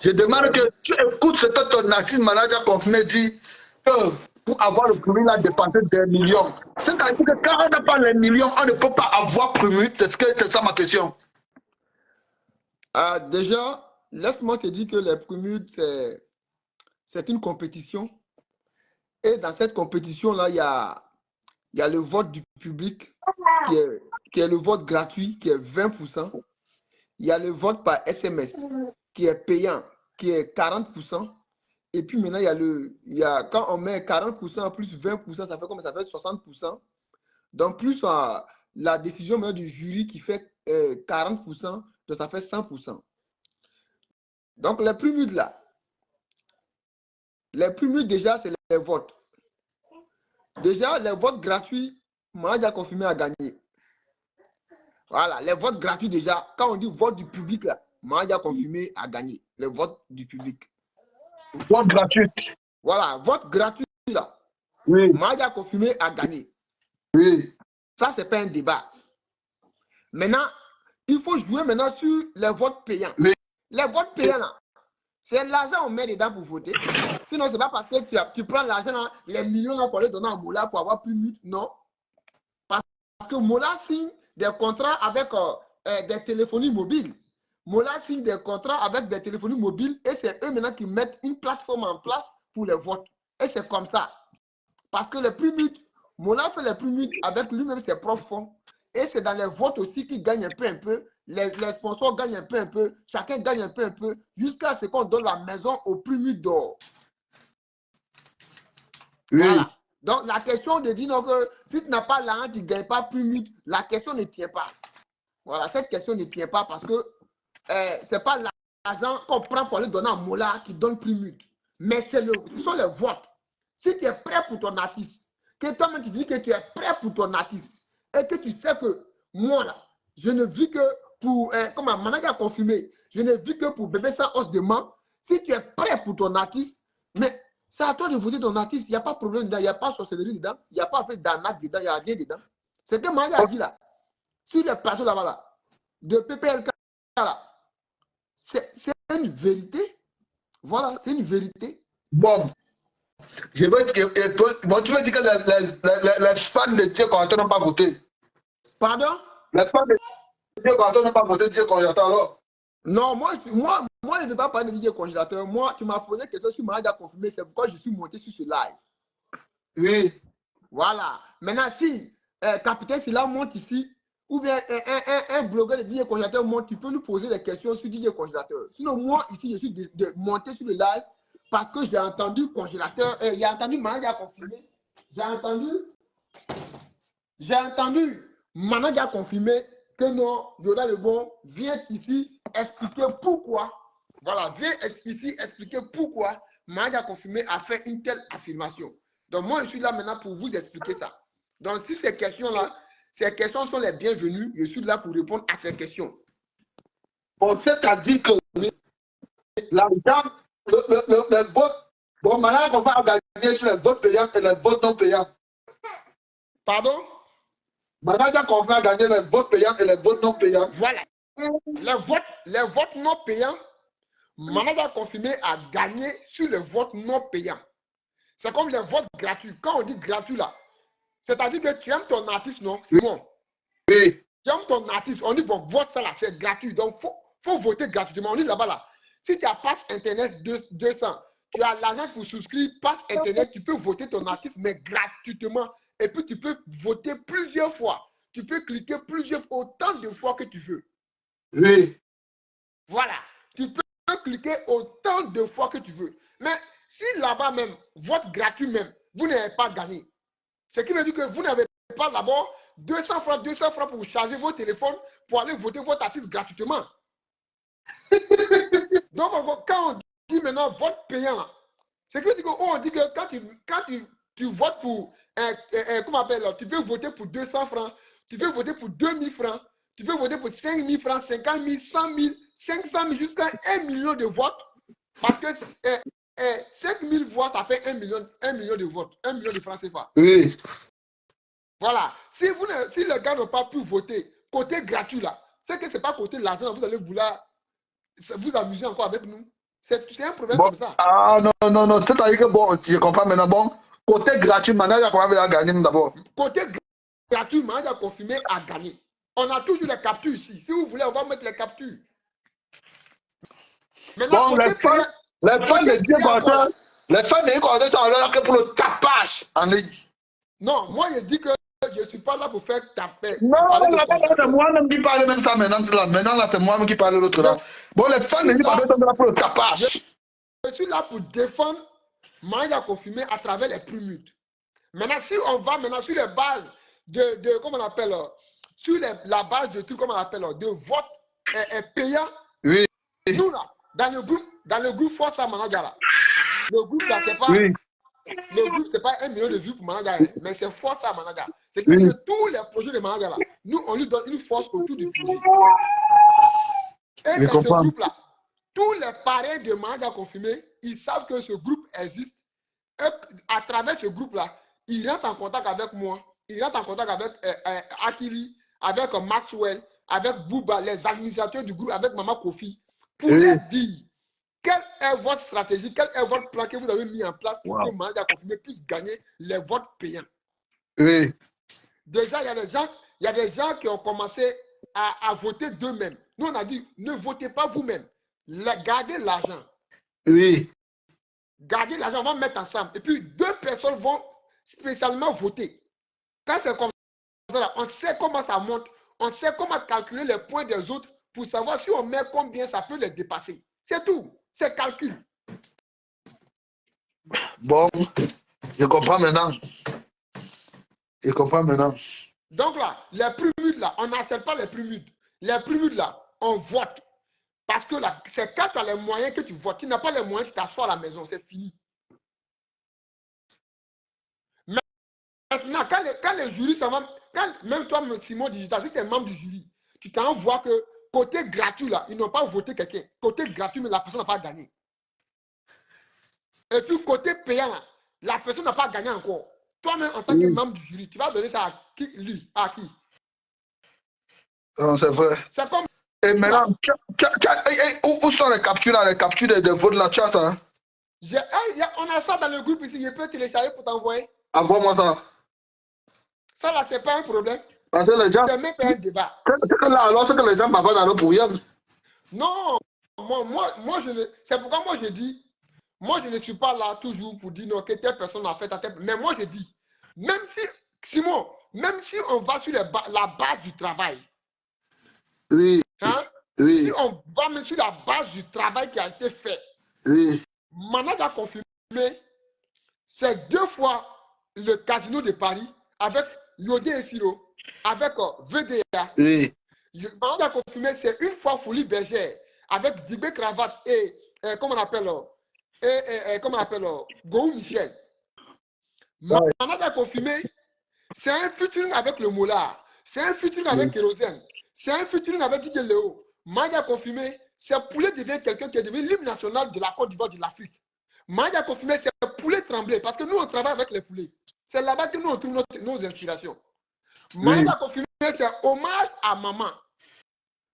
Je demande que tu écoutes ce que ton artiste manager confirmé dit que pour avoir le premier, il a dépensé des millions. C'est-à-dire que quand on n'a pas les millions, on ne peut pas avoir premier. C'est ça ma question. Déjà, laisse-moi te dire que les Prémutes, c'est une compétition. Et dans cette compétition-là, il y a le vote du public qui est le vote gratuit, qui est 20%. Il y a le vote par SMS qui est payant, qui est 40%. Et puis maintenant, quand on met 40% plus 20%, ça fait combien? Ça fait 60%. Donc, plus la décision maintenant du jury qui fait 40%, donc ça fait 100%. Donc, les Prémutes là, les Prémutes déjà, c'est les votes. Déjà, les votes gratuits, Mahaja a confirmé à gagner. Voilà, les votes gratuits déjà, quand on dit vote du public, là, Mahaja a confirmé à gagner. Les votes du public. Vote gratuit. Voilà, vote gratuit, là. Oui. Mahaja a confirmé à gagner. Oui. Ça, c'est pas un débat. Maintenant, il faut jouer maintenant sur les votes payants. Oui. Les votes payants, là, c'est l'argent qu'on met dedans pour voter. Sinon, c'est pas parce que tu prends l'argent, les millions là, pour aller donner à Moula pour avoir plus de non. Parce que Moula signe des contrats avec des téléphonies mobiles. Moula signe des contrats avec des téléphonies mobiles et c'est eux maintenant qui mettent une plateforme en place pour les votes. Et c'est comme ça. Parce que les Prémutes, Moula fait les Prémutes avec lui-même ses propres fonds. Et c'est dans les votes aussi qu'il gagne un peu. Les sponsors gagnent un peu. Chacun gagne un peu, jusqu'à ce qu'on donne la maison aux Prémutes d'or. Oui. Voilà. Donc, la question de dire donc, si tu n'as pas l'argent, tu ne gagnes pas Prémutes, la question ne tient pas. Voilà, cette question ne tient pas parce que ce n'est pas l'argent qu'on prend pour aller donner à Moula qui donne Prémutes. Mais ce sont les votes. Si tu es prêt pour ton artiste, que toi-même tu dis que tu es prêt pour ton artiste, et que tu sais que moi, là, je ne vis que pour, comme un manager a confirmé, je ne vis que pour bébé sans os de main. Si tu es prêt pour ton artiste, mais c'est à toi de voter ton artiste, il n'y a pas de problème dedans, il n'y a pas de sorcellerie dedans, il n'y a pas fait d'arnaque dedans, il n'y a rien dedans. C'est ce que manager a dit là, sur les plateaux là-bas, là, de PPLK, là, c'est une vérité. Voilà, c'est une vérité. Bon. Tu veux dire que les fans de Dieu Corator n'ont pas voté. Pardon? Les fans de Dieu Corator n'ont pas voté Dieu Corator alors? Non, moi, je ne vais pas parler de DJ Congélateur. Moi, tu m'as posé quelque chose sur Mahaja confirmé, c'est pourquoi je suis monté sur ce live. Oui. Voilà. Maintenant, si Capitaine Silla monte ici, ou bien un blogueur de DJ Congélateur monte, tu peux nous poser des questions sur DJ Congélateur. Sinon, moi, ici, je suis de monter sur le live parce que j'ai entendu Congélateur, j'ai entendu Mahaja confirmé, j'ai entendu Mahaja confirmé que non, Yoda le bon vient ici expliquer pourquoi. Voilà, viens ici expliquer pourquoi Mahaja a confirmé a fait une telle affirmation. Donc moi, je suis là maintenant pour vous expliquer ça. Donc si ces questions-là, ces questions sont les bienvenues, je suis là pour répondre à ces questions. On c'est-à-dire que l'argent, le vote, bon, maintenant on va gagner sur les votes payants et les votes non payants. Pardon? Maintenant qu'on va gagner les votes payants et les votes non payants. Voilà. Les votes non payants, Mahaja a confirmé à gagner sur les votes non payants. C'est comme les votes gratuits. Quand on dit gratuit là, c'est-à-dire que tu aimes ton artiste, non? Simon? Oui. Tu aimes ton artiste, on dit bon, vote ça là, c'est gratuit. Donc, faut voter gratuitement. On dit là-bas là. Si tu as passe Internet 200, tu as l'argent pour souscrire passe Internet, tu peux voter ton artiste, mais gratuitement. Et puis, tu peux voter plusieurs fois. Tu peux cliquer plusieurs fois, autant de fois que tu veux. Oui. Voilà. Tu peux cliquer autant de fois que tu veux. Mais si là-bas même, vote gratuit même, vous n'avez pas gagné. Ce qui veut dire que vous n'avez pas d'abord 200 francs pour charger vos téléphones pour aller voter votre artiste gratuitement. Donc, quand on dit maintenant vote payant, c'est que on dit que quand tu votes pour, comment on appelle, tu peux voter pour 200 francs, tu peux voter pour 2000 francs, tu peux voter pour 5000 francs, 50 000, 100 000, 500 000, jusqu'à 1 million de votes. Parce que 5 000 voix, ça fait 1 million de votes, 1 million de francs CFA. Oui. Voilà. Si les gars n'ont pas pu voter côté gratuit là, c'est que ce n'est pas côté l'argent, vous allez vouloir vous amuser encore avec nous. C'est un problème Bon, comme ça. ah non, c'est-à-dire que bon, je comprends maintenant. Bon, côté gratuit, manager, comment il a gagné d'abord? Côté gratuit, manager confirmé a gagné. On a toujours les captures ici. Si vous voulez, on va mettre les captures. Maintenant, Bon, les fans côté de Dieu payant encore Gordon, là. les fans de Dieu Gordon sont là que pour le tapage en ligne. Non, moi je dis que je ne suis pas là pour faire taper, Non, parler de là-bas, c'est consommateur. moi-même qui parle même ça maintenant. Maintenant là, c'est moi-même qui parle l'autre Je là. Bon, les fans de suis Dieu là, Gordon sont là pour le je, tapage. je suis là pour défendre manager confirmé à travers les prémutes. Maintenant, si on va maintenant sur les bases de comment on appelle, sur la base de trucs, comment on appelle, de vote payant, Oui, nous là, dans le groupe Force à Manager là, le groupe là, c'est pas, oui, le groupe, c'est pas 1 million de vues pour Manager, hein, mais c'est Force à Manager. C'est qui veut oui. dire que tous les projets de Manager là, nous, on lui donne une force autour du projet. Et Je dans ce comprends. groupe là, tous les parrains de Manager confirmés, ils savent que ce groupe existe. Et à travers ce groupe là, ils rentrent en contact avec moi, ils rentrent en contact avec Akili, avec Maxwell, avec Bouba, les administrateurs du groupe, avec Maman Kofi, pour Oui. leur dire quelle est votre stratégie, quel est votre plan que vous avez mis en place pour que Wow. Manager confirmé puisse gagner les votes payants. Oui. Déjà, il y a des gens qui ont commencé à voter d'eux-mêmes. Nous, on a dit, ne votez pas vous-même. Gardez l'argent. Oui. Gardez l'argent, on va mettre ensemble. Et puis, 2 personnes vont spécialement voter. Quand c'est comme ça, on sait comment ça monte. On sait comment calculer les points des autres pour savoir si on met combien ça peut les dépasser. C'est tout. C'est calcul. Bon, je comprends maintenant. Je comprends maintenant. Donc là, les prémudes là, on n'accepte pas les prémudes. Les prémudes là, on vote. Parce que là, c'est quand tu as les moyens que tu votes. Tu n'as pas les moyens, tu t'assois à la maison, c'est fini. Maintenant, quand les jurys, même toi, Simon Digital, si tu es membre du jury, tu t'en vois que côté gratuit, là, ils n'ont pas voté quelqu'un. Côté gratuit, mais la personne n'a pas gagné. Et puis, côté payant, là, la personne n'a pas gagné encore. Toi-même, en tant que membre du jury, tu vas donner ça à qui, lui, à qui? C'est vrai. C'est comme Et là. maintenant, où sont les captures là, les captures de votes là, tu as ça? On a ça dans le groupe ici, je peux télécharger pour t'envoyer. Envoie-moi ça. Ça, là, c'est pas un problème. Parce que les gens, C'est même pas un débat. c'est que là, alors, c'est que les gens m'avaient dans le pour rien. Non, c'est pourquoi moi je dis, moi je ne suis pas là toujours pour dire non, que telle personne a fait telle. Mais moi je dis, même si, Simon, même si on va sur la base du travail, Oui, hein, si oui, on va même sur la base du travail qui a été fait, oui, Manage a confirmé, c'est 2 fois le casino de Paris avec Yodé et Siro, avec VDA. oui. Manage a confirmé, c'est 1 fois Folie Bergère avec Dibé Cravate et comment on appelle comment on appelle Gou Michel. Manage a confirmé, c'est un featuring avec le Moulard, c'est un featuring avec Kérosène, c'est un featuring avec Didier Léo. Manage a confirmé, c'est Poulet devient quelqu'un qui est devenu l'hymne national de la Côte d'Ivoire de l'Afrique. Manage a confirmé, c'est Poulet Tremblay, parce que nous, on travaille avec les poulets. C'est là-bas que nous, on trouve nos inspirations. Manage a confirmé, c'est hommage à maman,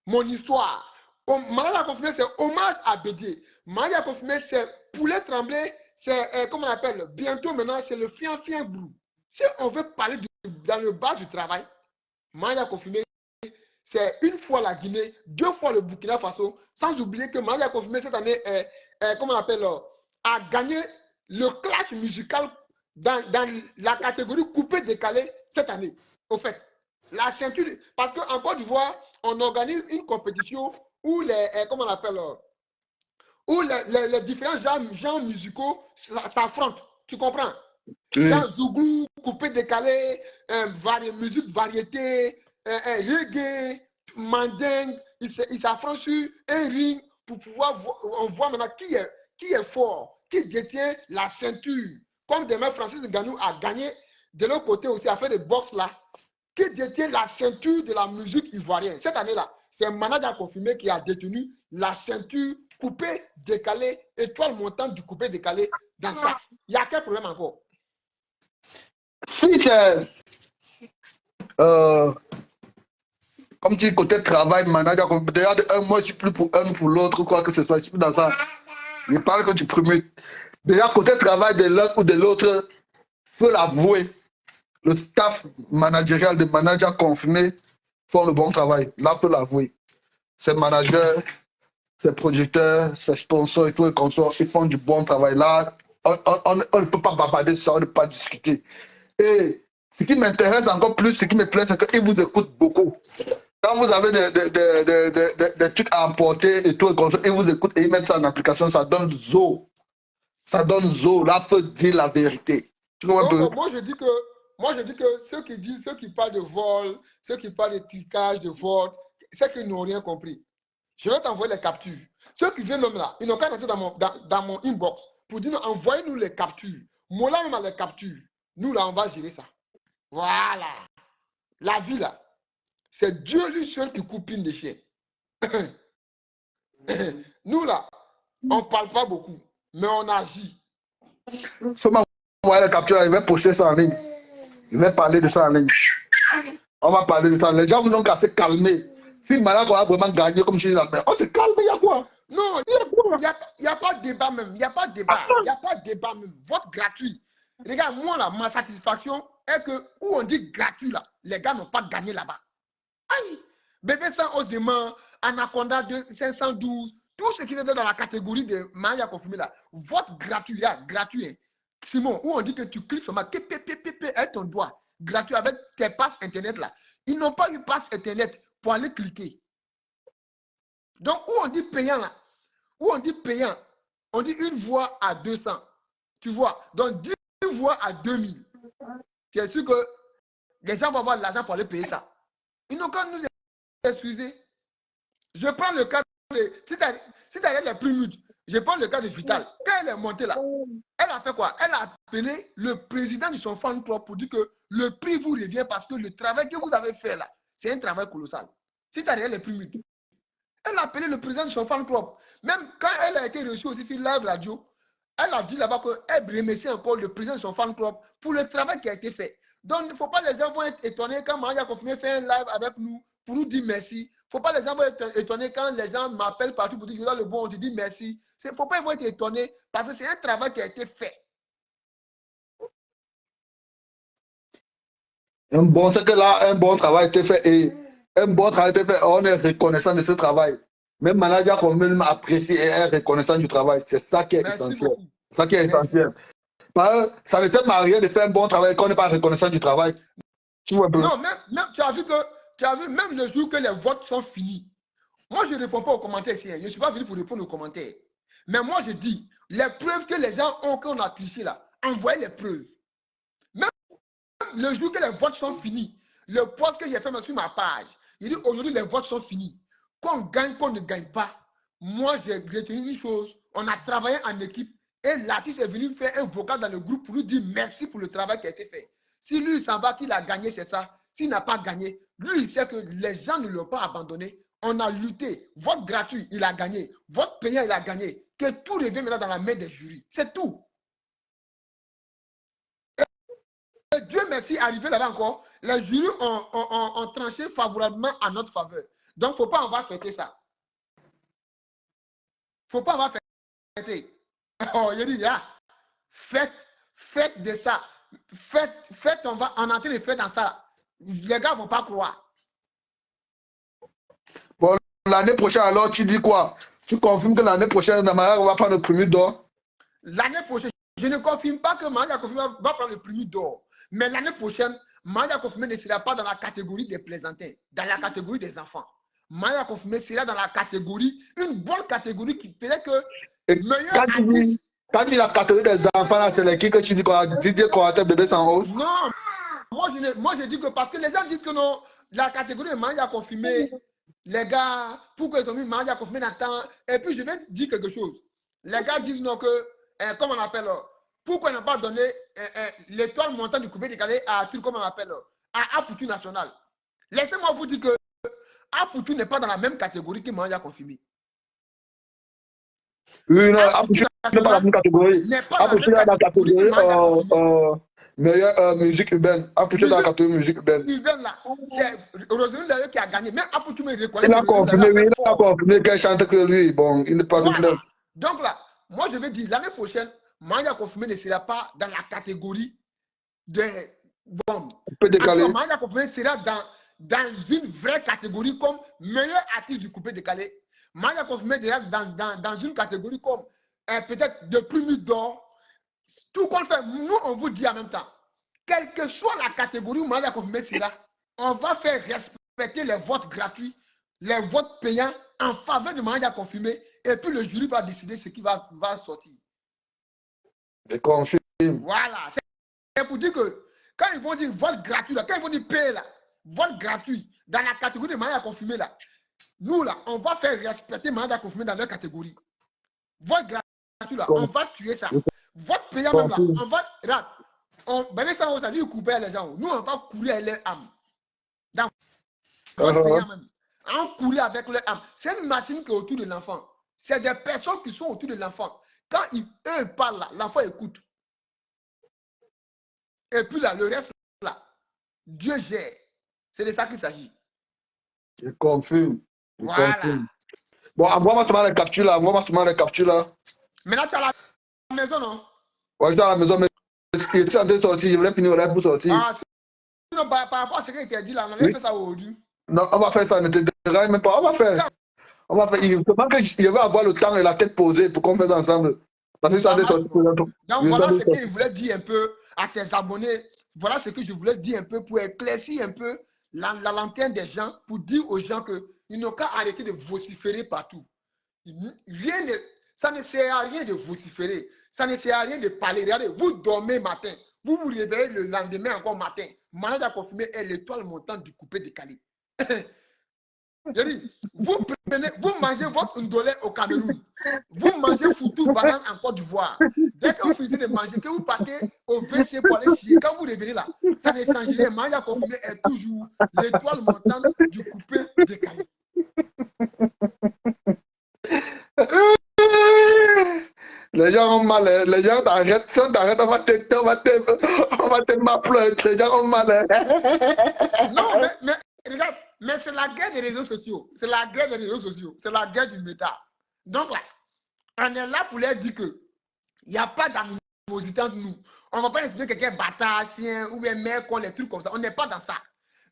mon histoire. Manage a confirmé, c'est hommage à Bédier. Manage a confirmé, c'est Poulet Tremblay, c'est, comment on appelle, bientôt maintenant, c'est le Fian Brou. Si on veut parler dans le bas du travail, Manage a confirmé, c'est 1 fois la Guinée, 2 fois le Burkina Faso, sans oublier que Manage a confirmé cette année, comment on appelle, a gagné le clash musical dans la catégorie coupé-décalé cette année. Au fait, la ceinture, parce qu'en Côte d'Ivoire, on organise une compétition où comment on appelle, où les différents genres musicaux s'affrontent. Tu comprends? Genre Zougou, coupé-décalé, musique variété, reggae, mandingue, ils s'affrontent sur un ring pour pouvoir on voit maintenant qui est fort, qui détient la ceinture. Comme demain, Francis Ngannou a gagné, de l'autre côté aussi, a fait des box là, qui détient la ceinture de la musique ivoirienne. Cette année-là, c'est un manager confirmé qui a détenu la ceinture coupée, décalée, étoile montante du coupé décalé dans ça. Il y a quel problème encore? Si c'est, comme tu dis, côté travail, manager, déjà de un mois, je suis plus pour un pour l'autre, quoi que ce soit, je suis plus dans ça. Je parle que tu primutes. Déjà, côté travail de l'un ou de l'autre, faut l'avouer. Le staff managérial des managers confirmés font le bon travail. Là, faut l'avouer. Ces managers, ces producteurs, ces sponsors et tout, les consorts, ils font du bon travail. Là, on ne peut pas bavarder sur ça, on ne peut pas discuter. Et ce qui m'intéresse encore plus, ce qui me plaît, c'est qu'ils vous écoutent beaucoup. Quand vous avez des trucs à emporter et tout, ils vous écoutent et ils mettent ça en application, ça donne zo. Ça donne zo. Là, il faut dire la vérité. Tu comprends un peu? Donc, moi, je dis que ceux qui parlent de vol, ceux qui parlent de cliquage, de vote, c'est qu'ils n'ont rien compris. Je vais t'envoyer les captures. Ceux qui viennent même là, ils n'ont qu'à rentrer dans mon inbox pour dire, envoyez-nous les captures. Moi, là, on a les captures. Nous, là, on va gérer ça. Voilà. La vie, là, c'est Dieu lui seul qui coupe une des chiens. Nous, là, on ne parle pas beaucoup, mais on agit. Faut m'envoyer la capture, il va poster ça en ligne. Il va parler de ça en ligne. On va parler de ça. Les gens vont donc se calmer. Si Malak a vraiment gagné, comme je dis là, on se calme, il y a quoi? Non, il n'y a pas de débat même. Il n'y a pas de débat. Il n'y a pas de débat même. Vote gratuit. Regarde, moi, là, ma satisfaction est que, où on dit gratuit, là, les gars n'ont pas gagné là-bas. Aïe! Bébé sans osement, Anaconda 512, tout ce qui est dans la catégorie de Maya confirmé là, vote gratuit, là, gratuit. Hein. Simon, où on dit que tu cliques sur ma avec ton doigt, gratuit avec tes passes internet là. Ils n'ont pas eu passe internet pour aller cliquer. Donc, où on dit payant là, où on dit payant, on dit une voix à 200. Tu vois, donc 10 voix à 2000. Tu es sûr que les gens vont avoir l'argent pour aller payer ça. Ils n'ont qu'à nous excuser. Je prends le cas de... Si tu as les primudes, je prends le cas de Vital. Quand elle est montée là, elle a fait quoi? Elle a appelé le président de son fan club pour dire que le prix vous revient parce que le travail que vous avez fait là, c'est un travail colossal. Si tu as les primudes, elle a appelé le président de son fan club. Même quand elle a été reçue aussi sur Live Radio, elle a dit là-bas qu'elle remercie encore le président de son fan club pour le travail qui a été fait. Donc, il ne faut pas les gens vont être étonnés quand Maria Confirmé fait un live avec nous pour nous dire merci. Il ne faut pas les gens vont être étonnés quand les gens m'appellent partout pour dire que là, le bon, on te dit merci. Il ne faut pas être étonnés parce que c'est un travail qui a été fait. C'est que là, un bon travail a été fait et un bon travail a été fait, on est reconnaissant de ce travail. Même manager qu'on même apprécie et est reconnaissant du travail. C'est ça qui est essentiel. C'est ça qui est essentiel. Ça ne sert à rien de faire un bon travail quand on n'est pas reconnaissant du travail. Tu vois un peu? Non, même tu as vu même le jour que les votes sont finis. Moi, je ne réponds pas aux commentaires ici. Je ne suis pas venu pour répondre aux commentaires. Mais moi, je dis, les preuves que les gens ont qu'on a triché là, envoyez les preuves. Même le jour que les votes sont finis, le post que j'ai fait sur ma page, il dit aujourd'hui les votes sont finis. Qu'on gagne, qu'on ne gagne pas. Moi, j'ai retenu une chose. On a travaillé en équipe et l'artiste est venu faire un vocal dans le groupe pour nous dire merci pour le travail qui a été fait. Si lui, il s'en va qu'il a gagné, c'est ça. S'il n'a pas gagné, lui, il sait que les gens ne l'ont pas abandonné. On a lutté. Vote gratuit, il a gagné. Vote payant, il a gagné. Que tout revient maintenant dans la main des jurys. C'est tout. Et Dieu merci, arrivé là-bas encore, les jurys ont tranché favorablement à notre faveur. Donc, il ne faut pas en va fêter ça. Il ne faut pas en va fêter. Oh, il dit, ah, faites de ça. Faites, on va en entrer les fêtes dans ça. Les gars ne vont pas croire. Bon, l'année prochaine, alors, tu dis quoi? Tu confirmes que l'année prochaine, Namara va prendre le premier d'or? L'année prochaine, je ne confirme pas que Maria Confirmé va prendre le premier d'or. Mais l'année prochaine, Maria Confirmé ne sera pas dans la catégorie des plaisantins, dans la catégorie des enfants. Maria Confirmé sera dans la catégorie, une bonne catégorie qui ferait que quand tu dis la catégorie des enfants, c'est les qui que tu dis quoi? Didier Coaté, bébé sans hausse? Non, moi je dis que parce que les gens disent que non, la catégorie de Maria Confirmé, les gars, pourquoi ils ont mis Maria Confirmé dans le temps? Et puis je vais dire quelque chose. Les gars disent non que, comment on appelle, pourquoi ils n'ont pas donné l'étoile montante du coupé décalé à, comment on appelle, à Apoutu National. Laissez-moi vous dire que Apoutu n'est pas dans la même catégorie que Maria Confirmé. Oui, non, Apoutu n'est pas dans la même catégorie. Apoutu est dans la catégorie meilleure musique urbaine. Apoutu est dans la catégorie musique urbaine. C'est Rosemary Layo qui a gagné. Même Apoutu me reconnaît. Il a confirmé, oui, il a confirmé qu'elle chante que lui. Bon, il n'est pas de plein. Donc là, moi, je vais dire, l'année prochaine, Manga confirmé ne sera pas dans la catégorie des bombes. Un peu décalé. Manga confirmé sera dans une vraie catégorie comme meilleur artiste du coupé décalé. Manga confirmé sera dans une catégorie comme peut-être de prix d'or. Tout qu'on fait, nous, on vous dit en même temps, quelle que soit la catégorie où Manga confirmé sera, on va faire respecter les votes gratuits, les votes payants en faveur de Manga confirmé, et puis le jury va décider ce qui va sortir. Je confirme. Voilà. C'est pour dire que quand ils vont dire vote gratuit, là, quand ils vont dire payer là, vote gratuit, dans la catégorie de Manga confirmé là, nous là, on va faire respecter Manga confirmé dans leur catégorie. Vote gratuit là, on va tuer ça. Vote payant même là, on va. Là, ben ça, on va dire couper les gens. Nous, on va couler les âmes. Donc, vote payant même. On coule avec les âmes. C'est une machine qui est autour de l'enfant. C'est des personnes qui sont autour de l'enfant. Quand eux parlent là, l'enfant écoute. Et puis là, le reste là, Dieu gère. C'est de ça qu'il s'agit. Je confirme. Voilà. Confirme. Bon, envoie-moi seulement les captures là. Envoie-moi seulement les captures là. Maintenant, tu es à la maison, non? Ouais, je suis à la maison, mais je suis en train de sortir. Je voulais finir au live pour sortir. Ah, sinon, par rapport à ce qui était dit là, on avait fait ça aujourd'hui. Non, on va faire ça. Ne te dérange même pas. On va faire. On va faire. Il va avoir le temps et la tête posée pour qu'on fasse ensemble. Parce que donc voilà ce que je voulais dire un peu à tes abonnés. Voilà ce que je voulais dire un peu pour éclaircir un peu la lanterne des gens, pour dire aux gens qu'ils n'ont qu'à arrêter de vociférer partout. Ça ne sert à rien de vociférer. Ça ne sert à rien de parler. Regardez, vous dormez matin. Vous vous réveillez le lendemain encore matin. Manage à confirmer est l'étoile montante du coupé décalé. Je dis, vous mangez votre ndolé au Cameroun. Vous mangez foutu banane en Côte d'Ivoire. Dès que vous finissez de manger, que vous partez au WC pour aller chier, quand vous revenez là, ça ne change rien. Manger à confirmer est toujours l'étoile montante du coupé décalé. Les gens ont mal, les gens t'arrêtent. Si on t'arrête, on va te m'applaudir. Les gens ont mal. Non, mais regarde, mais c'est la guerre des réseaux sociaux. C'est la guerre des réseaux sociaux. C'est la guerre du méta. Donc là, on est là pour leur dire que il n'y a pas d'animosité entre nous. On ne va pas insulter quelqu'un bâtard, chien, ou bien mec, les trucs comme ça. On n'est pas dans ça.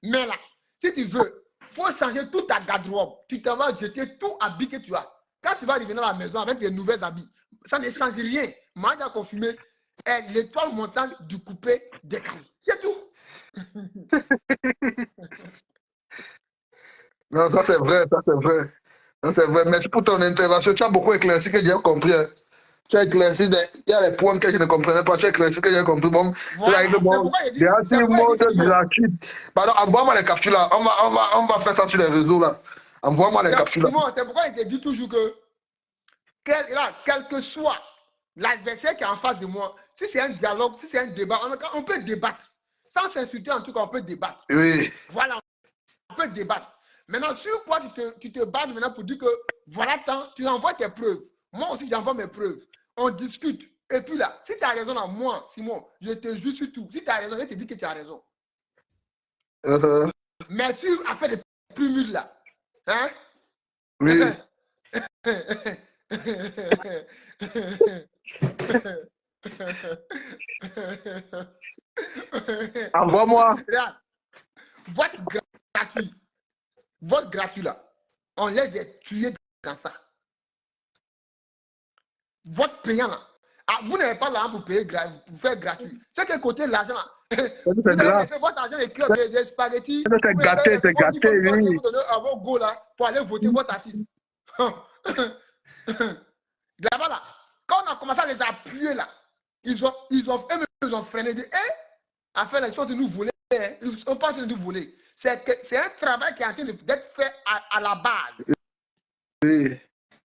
Mais là, si tu veux, il faut changer toute ta garde-robe. Tu t'en vas jeter tout habit que tu as. Quand tu vas revenir à la maison avec des nouveaux habits, ça ne change rien. Moi, j'ai confirmé l'étoile montante du coupé décalé. C'est tout. Non, ça c'est vrai, ça c'est vrai. Ça c'est vrai. Merci pour ton intervention. Tu as beaucoup éclairci que j'ai compris. Hein. Tu as éclairci, il y a les points que je ne comprenais pas. Tu as éclairci que j'ai compris. Bon, voilà, c'est pourquoi il dit, pardon, envoie-moi les captures là. On va faire ça sur les réseaux là. Envoie-moi les captures là. Simon, c'est pourquoi il te dit toujours que quel que soit l'adversaire qui est en face de moi, si c'est un dialogue, si c'est un débat, on peut débattre. Sans s'insulter, en tout cas, on peut débattre. Oui. Voilà, on peut débattre. Maintenant, sur quoi tu te bases maintenant pour dire que voilà, tu envoies tes preuves. Moi aussi, j'envoie mes preuves. On discute. Et puis là, si tu as raison à moi, Simon, je te juge sur tout. Si tu as raison, je te dis que tu as raison. Mais tu as fait des plumes là. Hein? Oui. Envoie-moi. Votre gratuit là, on les a tués dans ça. Votre payant là, vous n'avez pas l'argent pour payer pour faire gratuit. C'est quel côté l'argent là? Vous avez laissé votre argent et club des spaghettis. C'est gâté, c'est gâté. Oui. Vous donner à vos go là pour aller voter votre artiste. Là-bas là, quand on a commencé à les appuyer là, ils ont freiné de à faire la chose de nous voler. Ils ne sont pas en train de nous voler. C'est un travail qui est en train d'être fait à la base. Oui.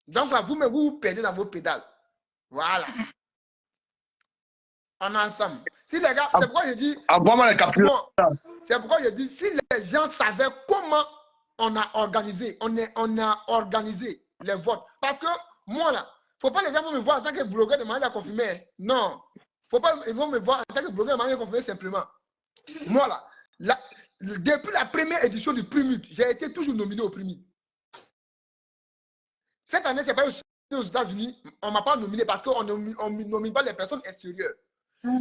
Donc là, vous perdez dans vos pédales. Voilà. On est ensemble. Si les gars, c'est pourquoi je dis. Envoie-moi les captures. C'est pourquoi je dis, si les gens savaient comment on a organisé les votes. Parce que moi là, il ne faut pas les gens me voir en tant que blogueur de manière confirmée. Non. Faut pas, ils vont me voir en tant que blogueur de manière confirmée simplement. Moi là, depuis la première édition du Primute, j'ai été toujours nominé au Primute. Cette année, c'est pas eu aux États-Unis, on ne m'a pas nominé parce qu'on ne nomine pas les personnes extérieures.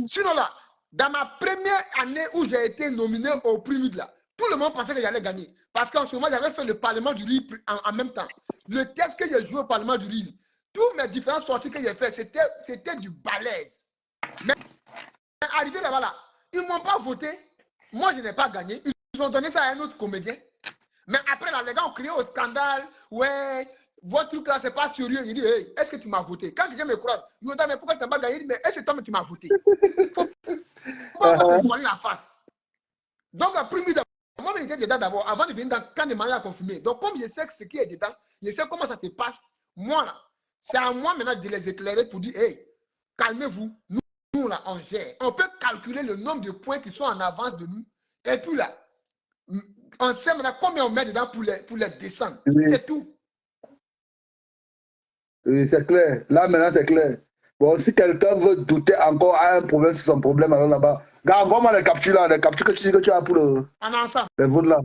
Sinon là, dans ma première année où j'ai été nominé au prix Mud là, tout le monde pensait que j'allais gagner. Parce qu'en ce moment, j'avais fait le Parlement du Rire en même temps. Le texte que j'ai joué au Parlement du Rire, tous mes différentes sorties que j'ai faites, c'était du balèze. Mais arrivé là-bas, là, ils ne m'ont pas voté. Moi, je n'ai pas gagné. Ils ont donné ça à un autre comédien. Mais après, là, les gars ont crié au scandale. Ouais, votre truc là, c'est pas sérieux. Il dit, hey, est-ce que tu m'as voté? Quand quelqu'un me croise, il dit, mais pourquoi tu n'as pas gagné? Il dit, mais est-ce que toi, tu m'as voté? Pourquoi pas te voiler la face? Donc, après, moi, j'étais dedans d'abord, avant de venir dans quand les mariages confirmés. Donc, comme je sais ce qui est dedans, je sais comment ça se passe. Moi, là, c'est à moi maintenant de les éclairer pour dire, hey, calmez-vous. Nous, là, on gère. On peut calculer le nombre de points qui sont en avance de nous. Et puis là, on sait maintenant combien on met dedans pour les descendre. Oui. C'est tout. Oui, c'est clair. Là, maintenant, c'est clair. Bon, si quelqu'un veut douter encore à un problème, c'est son problème, alors là-bas. Gars, envoie-moi les captures là, les captures que tu dis que tu as pour le. En ensemble. Les votes là.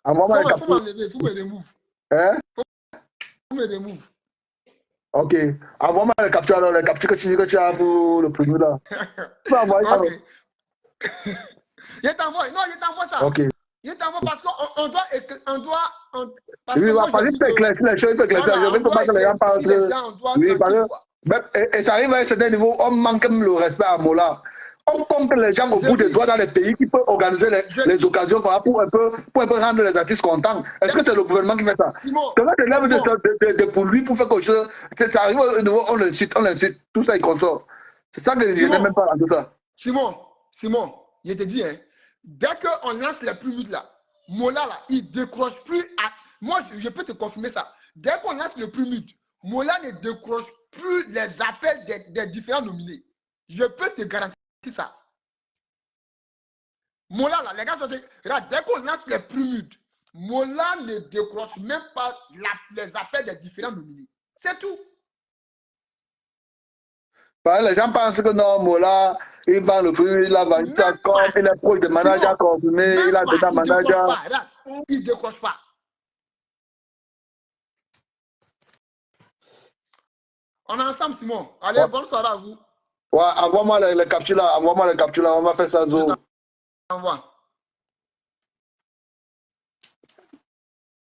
Envoie-moi les Il faut captures. m'enlever, il faut me remove. Hein? Faut me remove. Ok. Envoie-moi les captures alors, les captures que tu dis que tu as pour le premier là. Tu peux envoyer ça. Ok. Je t'envoie. Non, je t'envoie ça. Ok. Je t'envoie parce qu'on doit. Parce Oui, que bah, moi, parce je qu'il dis faut que. éclaircir les choses, il faut éclaircir les Voilà, choses. on Il ne faut doit pas que les gens pensent éclaircir les que. gens, on doit Oui, parce tranquille, que. quoi. Et ça arrive à un certain niveau, on manque même le respect à Mola. On compte les gens au bout des doigts dans les pays qui peuvent organiser les occasions pour un peu rendre les artistes contents. Est-ce que c'est le gouvernement qui fait ça? Simon, Quelqu'un te lève pour lui pour faire quelque chose. Ça arrive au niveau, on l'insulte. Tout ça, il consort. C'est ça que je n'ai même pas dans tout ça. Simon, je te dis, hein, dès qu'on lance les plus vite là, Mola là, il décroche plus. Moi, je peux te confirmer ça. Dès qu'on lance le plus vite, Mola ne décroche plus les appels des différents nominés. Je peux te garantir ça. Mola là, les gars, dès qu'on lance les plus vite, Mola ne décroche même pas les appels des différents nominés. C'est tout. Les gens pensent que non, Mola, il vend le prix, il a vendu ça comme, il est proche de manager confirmé, il a déjà manager. Il ne décroche pas. On est ensemble, Simon. Allez, bonne soirée à vous. Ouais, envoie-moi les captures là, on va faire ça. Envoie.